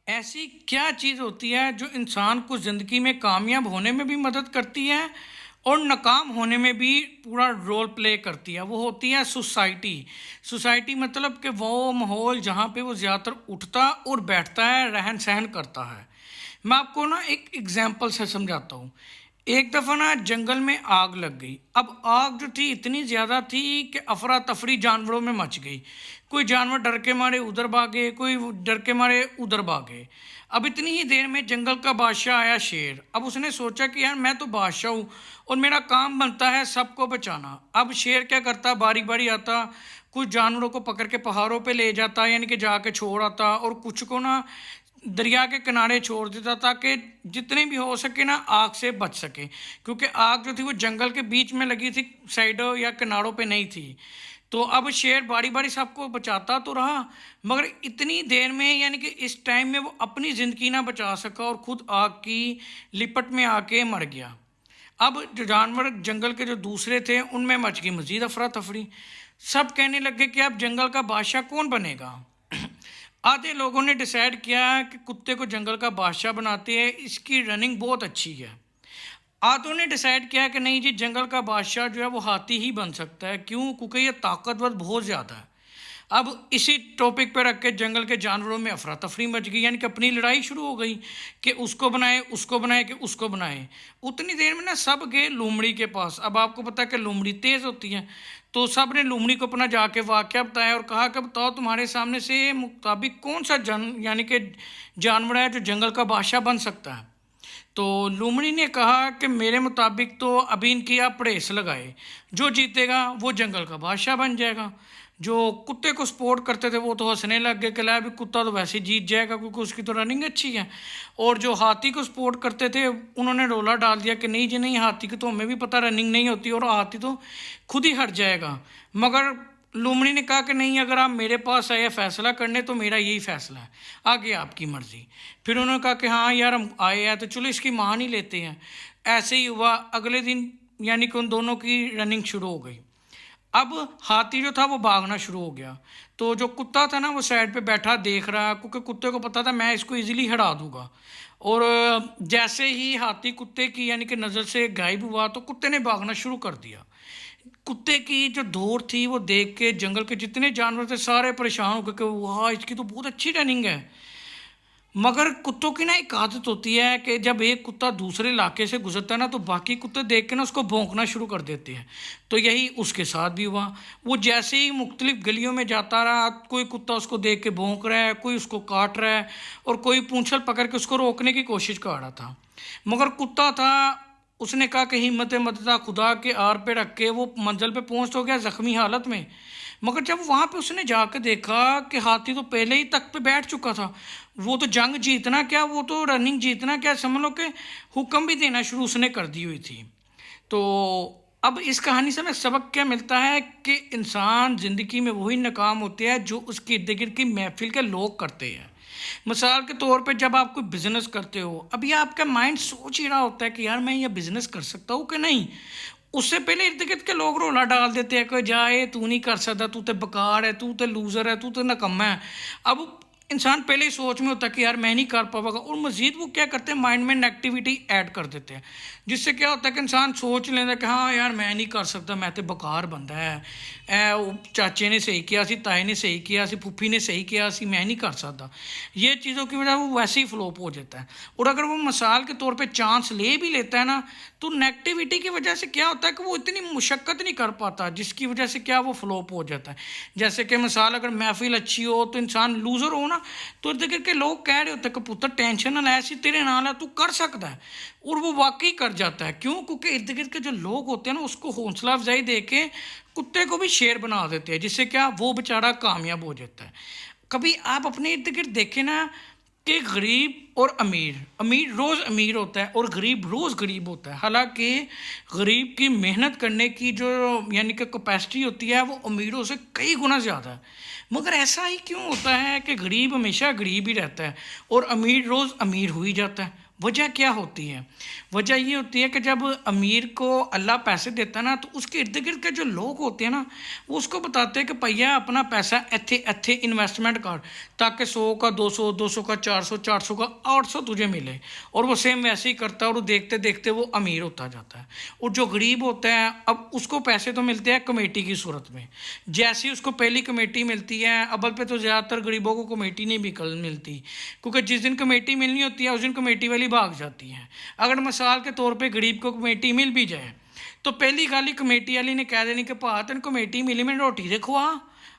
ऐसी क्या चीज़ होती है जो इंसान को ज़िंदगी में कामयाब होने में भी मदद करती है और नाकाम होने में भी पूरा रोल प्ले करती है? वो होती है सोसाइटी। सोसाइटी मतलब कि वो माहौल जहाँ पे वो ज़्यादातर उठता और बैठता है, रहन सहन करता है। मैं आपको ना एक एग्जांपल से समझाता हूँ। एक दफ़ा ना जंगल में आग लग गई। अब आग जो थी इतनी ज़्यादा थी कि अफरा तफरी जानवरों में मच गई। कोई जानवर डर के मारे उधर भागे, कोई डर के मारे उधर भागे। अब इतनी ही देर में जंगल का बादशाह आया शेर। अब उसने सोचा कि यार मैं तो बादशाह हूँ और मेरा काम बनता है सबको बचाना। अब शेर क्या करता, बारी बारी आता, कुछ जानवरों को पकड़ के पहाड़ों पे ले जाता, यानी कि जाके छोड़ आता, और कुछ को ना दरिया के किनारे छोड़ देता ताकि जितने भी हो सके ना आग से बच सके, क्योंकि आग जो थी वो जंगल के बीच में लगी थी, साइडों या किनारों पे नहीं थी। तो अब शेर बारी बारी सबको बचाता तो रहा, मगर इतनी देर में यानी कि इस टाइम में वो अपनी ज़िंदगी ना बचा सका और खुद आग की लिपट में आके मर गया। अब जो जानवर जंगल के जो दूसरे थे उनमें मच गई मजीद अफरा तफरी। सब कहने लगे कि अब जंगल का बादशाह कौन बनेगा। आधे लोगों ने डिसाइड किया कि कुत्ते को जंगल का बादशाह बनाते हैं, इसकी रनिंग बहुत अच्छी है। आधों ने डिसाइड किया कि नहीं जी, जंगल का बादशाह जो है वो हाथी ही बन सकता है। क्यों? क्योंकि ये ताकतवर बहुत ज़्यादा है। अब इसी टॉपिक पर रख के जंगल के जानवरों में अफरा तफरी मच गई, यानी कि अपनी लड़ाई शुरू हो गई कि उसको बनाए, उसको बनाए, कि उसको बनाए। उतनी देर में ना सब गए लोमड़ी के पास। अब आपको पता है कि लोमड़ी तेज़ होती है, तो सब ने लोमड़ी को अपना जाके वाक़या बताया और कहा कि बताओ तुम्हारे सामने से मुताबिक कौन सा यानी कि जानवर है जो जंगल का बादशाह बन सकता है। तो लोमड़ी ने कहा कि मेरे मुताबिक तो अभी इनकी आप रेस लगाए, जो जीतेगा वो जंगल का बादशाह बन जाएगा। जो कुत्ते को सपोर्ट करते थे वो तो हंसने लग गए कि ला अभी कुत्ता तो वैसे ही जीत जाएगा क्योंकि उसकी तो रनिंग अच्छी है। और जो हाथी को सपोर्ट करते थे उन्होंने रोला डाल दिया कि नहीं जी नहीं, हाथी की तो हमें भी पता रनिंग नहीं होती और हाथी तो खुद ही हट जाएगा। मगर लोमड़ी ने कहा कि नहीं, अगर आप मेरे पास आए फैसला करने तो मेरा यही फैसला है, आगे आपकी मर्ज़ी। फिर उन्होंने कहा कि हाँ यार हम आए हैं तो चलो इसकी मान ही लेते हैं। ऐसे ही हुआ। अगले दिन यानी कि उन दोनों की रनिंग शुरू हो गई। अब हाथी जो था वो भागना शुरू हो गया, तो जो कुत्ता था ना वो साइड पे बैठा देख रहा, क्योंकि कुत्ते को पता था मैं इसको इजीली हरा दूंगा। और जैसे ही हाथी कुत्ते की यानी कि नज़र से गायब हुआ तो कुत्ते ने भागना शुरू कर दिया। कुत्ते की जो दौड़ थी वो देख के जंगल के जितने जानवर थे सारे परेशान हो गए कि वाह इसकी तो बहुत अच्छी रनिंग है। मगर कुत्तों की ना एक आदत होती है कि जब एक कुत्ता दूसरे इलाके से गुजरता है ना तो बाकी कुत्ते देख के ना उसको भौंकना शुरू कर देते हैं। तो यही उसके साथ भी हुआ। वो जैसे ही मुख्तलिफ गलियों में जाता रहा, कोई कुत्ता उसको देख के भौंक रहा है, कोई उसको काट रहा है और कोई पूंछल पकड़ के उसको रोकने की कोशिश कर रहा था। मगर कुत्ता था, उसने कहा कि हिम्मत मददा खुदा के आर पे रख के वो मंजिल पे पहुंच तो गया ज़ख्मी हालत में। मगर जब वहाँ पे उसने जाकर देखा कि हाथी तो पहले ही तख्त पे बैठ चुका था, वो तो जंग जीतना क्या, वो तो रनिंग जीतना क्या, समझ लो कि हुक्म भी देना शुरू उसने कर दी हुई थी। तो अब इस कहानी से हमें सबक क्या मिलता है कि इंसान ज़िंदगी में वही नाकाम होते हैं जो उसके इर्द गिर्द की महफिल के लोग करते हैं। मिसाल के तौर पे जब आप कोई बिज़नेस करते हो, अभी आपका माइंड सोच ही रहा होता है कि यार मैं ये बिज़नेस कर सकता हूँ कि नहीं। उससे पहले इर्द गिर्द के लोग रोला डाल देते हैं कि जाए तू नहीं कर सकता, तू तो बेकार है, तू तो लूज़र है, तू तो नकम्मा है। अब इंसान पहले ही सोच में होता है कि यार मैं नहीं कर पाऊंगा, और मज़ीद वो क्या करते हैं माइंड में नेगेटिविटी ऐड कर देते हैं, जिससे क्या होता है कि इंसान सोच लेता है कि हाँ यार मैं नहीं कर सकता, मैं तो बेकार बंदा है। वो चाचे ने सही किया सी, ताए ने सही किया सी, फूफी ने सही किया सी, मैं नहीं कर सकता। ये चीज़ों की वजह वो वैसे ही फ्लॉप हो जाता है। और अगर वो मिसाल के तौर पे चांस ले भी लेता है ना, तो नेगेटिविटी की वजह से क्या होता है कि वो इतनी मुशक्क़त नहीं कर पाता, जिसकी वजह से क्या वो फ्लॉप हो जाता है। जैसे कि मिसाल अगर महफिल अच्छी हो तो इंसान लूज़र हो ना, तो इर्द गिर्द के लोग कह रहे होते हैं कि पुत्र टेंशन ना ले, ऐसी तेरे नाल है, तू कर सकता है। और वो वाकई कर जाता है। क्यों? क्योंकि इर्द गिर्द के जो लोग होते हैं ना उसको हौसला अफजाई दे के कुत्ते को भी शेर बना देते हैं, जिससे क्या वो बेचारा कामयाब हो जाता है। कभी आप अपने इर्द गिर्द देखें ना कि गरीब और अमीर, अमीर रोज़ अमीर होता है और गरीब रोज़ गरीब होता है। हालांकि गरीब की मेहनत करने की जो यानी कि कैपेसिटी होती है वो अमीरों से कई गुना ज़्यादा है। मगर ऐसा ही क्यों होता है कि गरीब हमेशा गरीब ही रहता है और अमीर रोज़ अमीर हो ही जाता है? वजह क्या होती है? वजह ये होती है कि जब अमीर को अल्लाह पैसे देता है ना, तो उसके इर्द गिर्द के जो लोग होते हैं ना, वो उसको बताते हैं कि भैया अपना पैसा इत्थे इत्थे इन्वेस्टमेंट कर, ताकि 100 का 200, 200 का 400, 400 का 800 तुझे मिले। और वो सेम वैसे ही करता है, और वो देखते देखते वो अमीर होता जाता है। और जो गरीब होता है, अब उसको पैसे तो मिलते हैं कमेटी की सूरत में। जैसे ही उसको पहली कमेटी मिलती है, अव्वल पे तो ज़्यादातर गरीबों को कमेटी नहीं भी मिलती, क्योंकि जिस दिन कमेटी मिलनी होती है उस दिन कमेटी वाली भाग जाती है। अगर मिसाल के तौर पे गरीब को कमेटी मिल भी जाए, तो पहली गल ही कमेटी वाली ने कह देनी कि भा तेन कमेटी मिली, मैंने रोटी दे खुआ।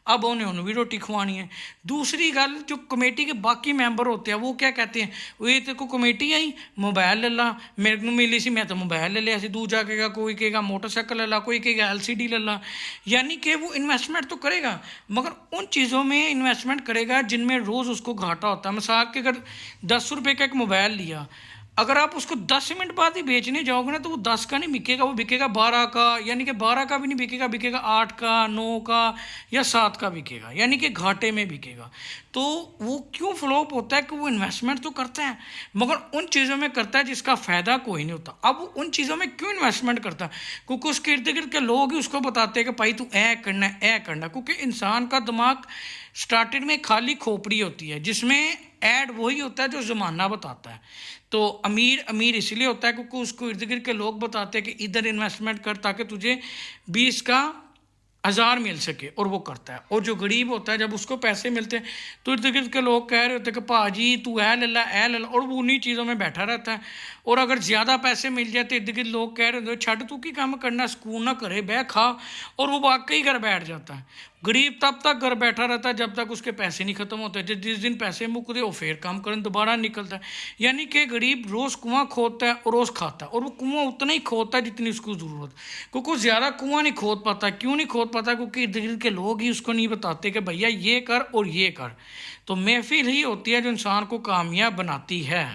अब उन्हें भी रोटी खुआनी है। दूसरी गल, जो कमेटी के बाकी मैंबर होते हैं वो क्या कहते हैं, वो ये तेरे को कमेटी आई, मोबाइल ले ला, मेरे को मिली सी, मैं तो मोबाइल ले लिया सी। दूजा कहेगा, कोई कहेगा मोटरसाइकिल ले ला, कोई कहेगा LCD ले ला। यानी कि वो इन्वेस्टमेंट तो करेगा, मगर उन चीज़ों में इन्वेस्टमेंट करेगा जिनमें रोज़ उसको घाटा होता है। मिसाल के अगर 10 रुपये का एक मोबाइल लिया, अगर आप उसको 10 मिनट बाद ही बेचने जाओगे ना, तो वो 10 का नहीं बिकेगा, वो बिकेगा 12 का। यानी कि 12 का भी नहीं बिकेगा, बिकेगा 8 का, 9 का या 7 का बिकेगा, यानी कि घाटे में बिकेगा। तो वो क्यों फ्लॉप होता है कि वो इन्वेस्टमेंट तो करता है, मगर उन चीज़ों में करता है जिसका फ़ायदा कोई नहीं होता। अब वो उन चीज़ों में क्यों इन्वेस्टमेंट करता है? क्योंकि उसके इर्द गिर्द के लोग ही उसको बताते हैं कि भाई तू ऐ करना है, ऐ करना। क्योंकि इंसान का दिमाग स्टार्टेड में खाली खोपड़ी होती है, जिसमें ऐड वही होता है जो ज़माना बताता है। तो अमीर अमीर इसलिए होता है क्योंकि उसको इर्द गिर्द के लोग बताते हैं कि इधर इन्वेस्टमेंट कर, ताकि तुझे 20 का 1000 मिल सके, और वो करता है। और जो गरीब होता है, जब उसको पैसे मिलते हैं तो इर्द गिर्द के लोग कह रहे होते हैं कि भाजी तू ऐ ले ला, ऐ ले ला, और वो उन्हीं चीज़ों में बैठा रहता है। और अगर ज़्यादा पैसे मिल जाए तो इर्द गिर्द लोग कह रहे होते हैं छड़ तू की काम करना, सुकून ना करे, बह खा। और वो वाकई घर बैठ जाता है। गरीब तब तक घर बैठा रहता है जब तक उसके पैसे नहीं खत्म होते। जिस दिन पैसे मुकते वो फिर काम करने दोबारा निकलता है। यानी कि गरीब रोज़ कुआं खोदता है और रोज़ खाता है, और वो कुआं उतना ही खोदता है जितनी उसको ज़रूरत। क्योंकि वो ज़्यादा कुआं नहीं खोद पाता। क्यों नहीं खोद पाता? क्योंकि इर्द गिर्द के लोग ही उसको नहीं बताते कि भैया ये कर और ये कर। तो महफिल ही होती है जो इंसान को कामयाब बनाती है।